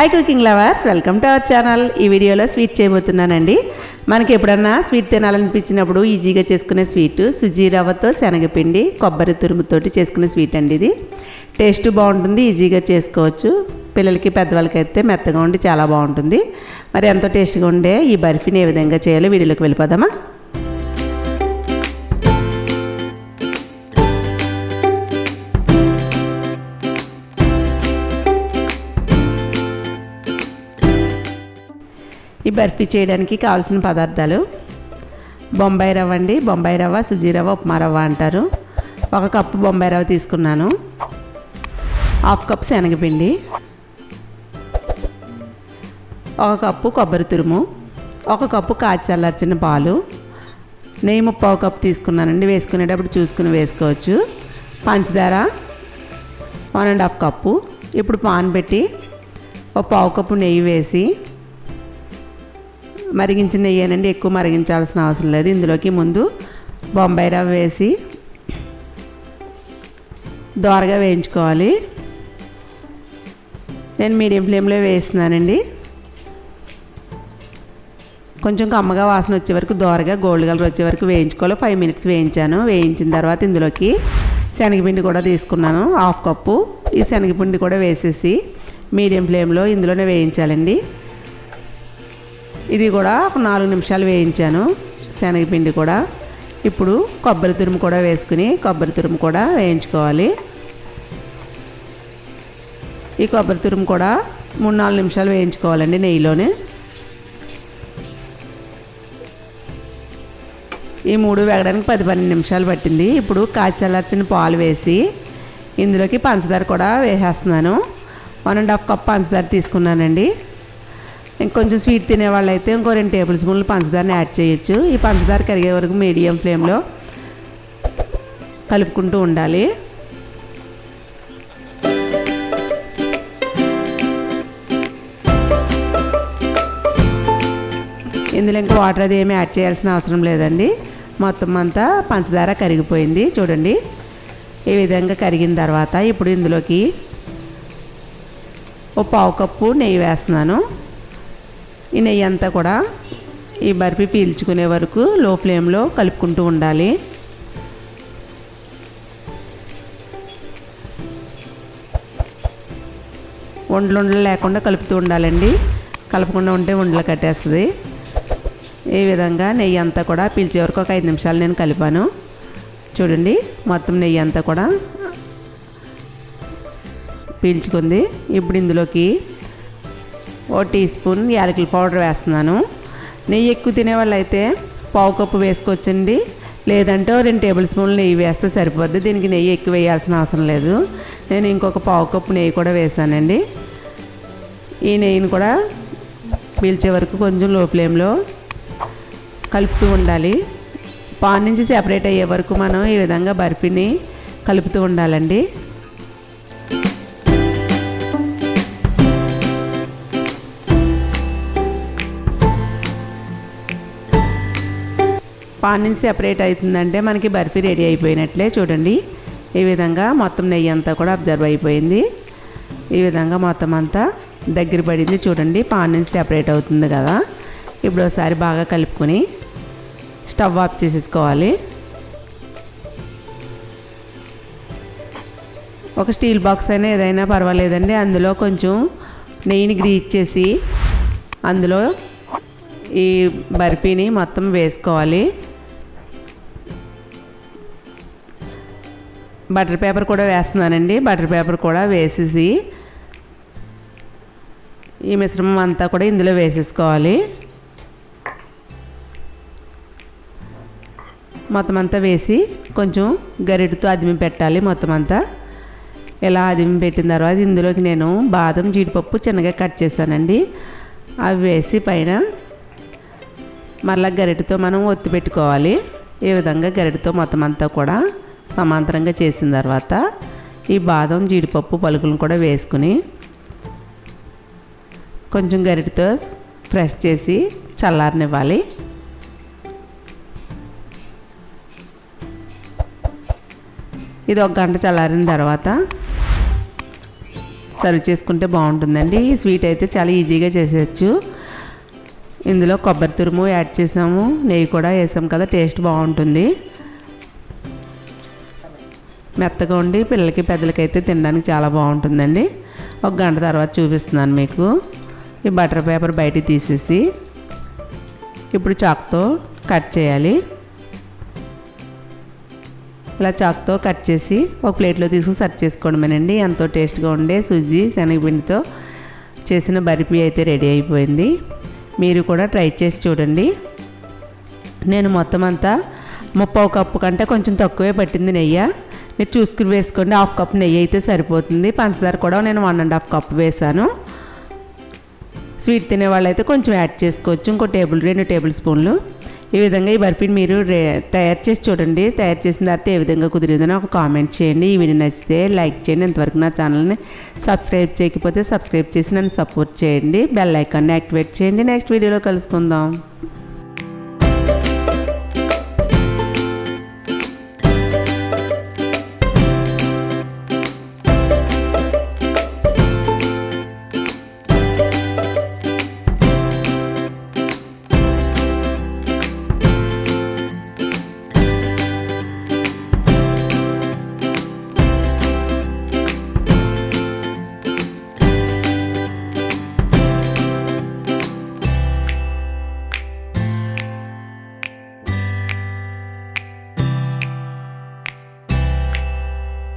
Hi cooking lovers, welcome to our channel. ఈ వీడియోలో sweet చేయబోతున్నానండి. మనకి ఎప్పుడన్నా స్వీట్ తినాలనిపించినప్పుడు ఈజీగా చేసుకునే స్వీట్ సుజీ రవ్వతో శనగపిండి కొబ్బరి తురుముతోటి చేసుకునే స్వీట్ అండి. ఇది టేస్ట్ బాగుంటుంది, ఈజీగా చేసుకోవచ్చు. పిల్లలకి పెద్దవాళ్ళకి అయితే మెత్తగా ఉండి చాలా బాగుంటుంది. మరి ఎంతో టేస్ట్గా ఉండే ఈ బర్ఫీని ఏ విధంగా చేయాలో వీడియోలోకి వెళ్ళిపోదామా. ఈ బర్ఫీ చేయడానికి కావాల్సిన పదార్థాలు: బొంబాయి రవ్వ అండి. బొంబాయి రవ్వ, సుజీ రవ్వ, ఉప్మా రవ్వ అంటారు. 1 కప్పు బొంబాయి రవ్వ తీసుకున్నాను. 1/2 కప్పు శనగపిండి, 1 కప్పు కొబ్బరి తురుము, 1 కప్పు కాచి చల్లార్చిన పాలు, నెయ్యి 3/4 కప్పు తీసుకున్నానండి. వేసుకునేటప్పుడు చూసుకుని వేసుకోవచ్చు. పంచదార 1.5 కప్పు. ఇప్పుడు పాన్ పెట్టి 1/4 కప్పు నెయ్యి వేసి, మరిగించిన నెయ్యేనండి, ఎక్కువ మరిగించాల్సిన అవసరం లేదు. ఇందులోకి ముందు బొంబాయి రవ్వ వేసి దోరగా వేయించుకోవాలి. నేను మీడియం ఫ్లేమ్లో వేస్తున్నానండి. కొంచెం కమ్మగా వాసన వచ్చే వరకు దోరగా గోల్డ్ కలర్ వచ్చే వరకు వేయించుకోవాలి. 5 మినిట్స్ వేయించాను. వేయించిన తర్వాత ఇందులోకి శనగపిండి కూడా తీసుకున్నాను, 1/2 కప్పు. ఈ శనగపిండి కూడా వేసేసి మీడియం ఫ్లేమ్లో ఇందులోనే వేయించాలండి. ఇది కూడా ఒక 4 నిమిషాలు వేయించాను, శనగపిండి కూడా. ఇప్పుడు కొబ్బరి తురుము కూడా వేసుకుని కొబ్బరి తురుము కూడా వేయించుకోవాలి. ఈ కొబ్బరి తురుము కూడా 3-4 నిమిషాలు వేయించుకోవాలండి నెయ్యిలోనే. ఈ 3 వేగడానికి 10-12 నిమిషాలు పట్టింది. ఇప్పుడు కాచి చల్లార్చిన పాలు వేసి ఇందులోకి పంచదార కూడా వేసేస్తున్నాను. 1.5 కప్ పంచదార తీసుకున్నానండి. ఇంకొంచెం స్వీట్ తినేవాళ్ళు అయితే ఇంకో 2 టేబుల్ స్పూన్లు పంచదారని యాడ్ చేయొచ్చు. ఈ పంచదార కరిగే వరకు మీడియం ఫ్లేమ్లో కలుపుకుంటూ ఉండాలి. ఇందులో ఇంకా వాటర్ అది ఏమీ యాడ్ చేయాల్సిన అవసరం లేదండి. మొత్తం అంతా పంచదార కరిగిపోయింది చూడండి. ఈ విధంగా కరిగిన తర్వాత ఇప్పుడు ఇందులోకి 1/4 కప్పు నెయ్యి వేస్తున్నాను. ఈ నెయ్యి అంతా కూడా ఈ బర్ఫీ పీల్చుకునే వరకు లో ఫ్లేమ్లో కలుపుకుంటూ ఉండాలి. ఉండలు లేకుండా కలుపుతూ ఉండాలండి. కలపకుండా ఉంటే ఉండలు కట్టేస్తుంది. ఈ విధంగా నెయ్యి అంతా కూడా పీల్చే వరకు ఒక 5 నిమిషాలు నేను కలిపాను. చూడండి, మొత్తం నెయ్యి అంతా కూడా పీల్చుకుంది. ఇప్పుడు ఇందులోకి 1 టీ స్పూన్ యాలకుల పౌడర్ వేస్తున్నాను. నెయ్యి ఎక్కువ తినేవాళ్ళు అయితే 1/4 కప్పు వేసుకోవచ్చండి. లేదంటే 2 టేబుల్ స్పూన్లు నెయ్యి వేస్తే సరిపోద్ది. దీనికి నెయ్యి ఎక్కువ వేయాల్సిన అవసరం లేదు. నేను ఇంకొక 1/4 కప్పు నెయ్యి కూడా వేసానండి. ఈ నెయ్యిని కూడా పీల్చే వరకు కొంచెం లో ఫ్లేమ్లో కలుపుతూ ఉండాలి. పాన్ నుంచి సెపరేట్ అయ్యే వరకు మనం ఈ విధంగా బర్ఫీని కలుపుతూ ఉండాలండి. పాన్ నుంచి సెపరేట్ అవుతుందంటే మనకి బర్ఫీ రెడీ అయిపోయినట్లే. చూడండి, ఈ విధంగా మొత్తం నెయ్యి అంతా కూడా అబ్జర్వ్ అయిపోయింది. ఈ విధంగా మొత్తం అంతా దగ్గర పడింది. చూడండి, పాన్ నుంచి సెపరేట్ అవుతుంది కదా. ఇప్పుడు ఒకసారి బాగా కలుపుకొని స్టవ్ ఆఫ్ చేసేసుకోవాలి. ఒక స్టీల్ బాక్స్ అయినా ఏదైనా పర్వాలేదండి. అందులో కొంచెం నెయ్యిని గ్రీజ్ చేసి అందులో ఈ బర్ఫీని మొత్తం వేసుకోవాలి. బటర్ పేపర్ కూడా వేస్తున్నానండి. బటర్ పేపర్ కూడా వేసేసి ఈ మిశ్రమం అంతా కూడా ఇందులో వేసేసుకోవాలి. మొత్తం అంతా వేసి కొంచెం గరిటెతో అదిమి పెట్టాలి. మొత్తం అంతా ఇలా అదిమి పెట్టిన తర్వాత ఇందులోకి నేను బాదం, జీడిపప్పు చిన్నగా కట్ చేశానండి. అవి వేసి పైన మరలా గరిటెతో మనం ఒత్తి పెట్టుకోవాలి. ఈ విధంగా గరిటెతో మొత్తం అంతా కూడా సమాంతరంగా చేసిన తర్వాత ఈ బాదం, జీడిపప్పు పలుకులను కూడా వేసుకుని కొంచెం గరిటెతో ప్రెస్ చేసి చల్లారనివ్వాలి. ఇది 1 గంట చల్లారిన తర్వాత సర్వ్ చేసుకుంటే బాగుంటుందండి. ఈ స్వీట్ అయితే చాలా ఈజీగా చేసేయచ్చు. ఇందులో కొబ్బరి తురుము యాడ్ చేసాము, నెయ్యి కూడా వేసాం కదా, టేస్ట్ బాగుంటుంది. మెత్తగా ఉండి పిల్లలకి పెద్దలకి అయితే తినడానికి చాలా బాగుంటుందండి. ఒక గంట తర్వాత చూపిస్తున్నాను మీకు. ఈ బటర్ పేపర్ బయటికి తీసేసి ఇప్పుడు చాక్తో కట్ చేయాలి. ఇలా చాక్తో కట్ చేసి ఒక ప్లేట్లో తీసుకుని సర్వ్ చేసుకోవడమేనండి. ఎంతో టేస్ట్గా ఉండే సుజీ శనగపిండితో చేసిన బర్ఫీ అయితే రెడీ అయిపోయింది. మీరు కూడా ట్రై చేసి చూడండి. నేను మొత్తం అంతా 3/4 కప్పు కంటే కొంచెం తక్కువే పట్టింది నెయ్యి. మీరు చూసుకుని వేసుకోండి. 1/2 కప్పు నెయ్యి అయితే సరిపోతుంది. పంచదార కూడా నేను 1.5 కప్పు వేసాను. స్వీట్ తినే వాళ్ళైతే కొంచెం యాడ్ చేసుకోవచ్చు, ఇంకో 2 టేబుల్ స్పూన్లు. ఈ విధంగా ఈ బర్ఫీని మీరు తయారు చేసి చూడండి. తయారు చేసిన తర్వాత ఏ విధంగా కుదిరిందని ఒక కామెంట్ చేయండి. ఈ వీడియో నచ్చితే లైక్ చేయండి. ఇంతవరకు నా ఛానల్ని సబ్స్క్రైబ్ చేయకపోతే సబ్స్క్రైబ్ చేసి నన్ను సపోర్ట్ చేయండి. బెల్ ఐకాన్ని యాక్టివేట్ చేయండి. నెక్స్ట్ వీడియోలో కలుసుకుందాం.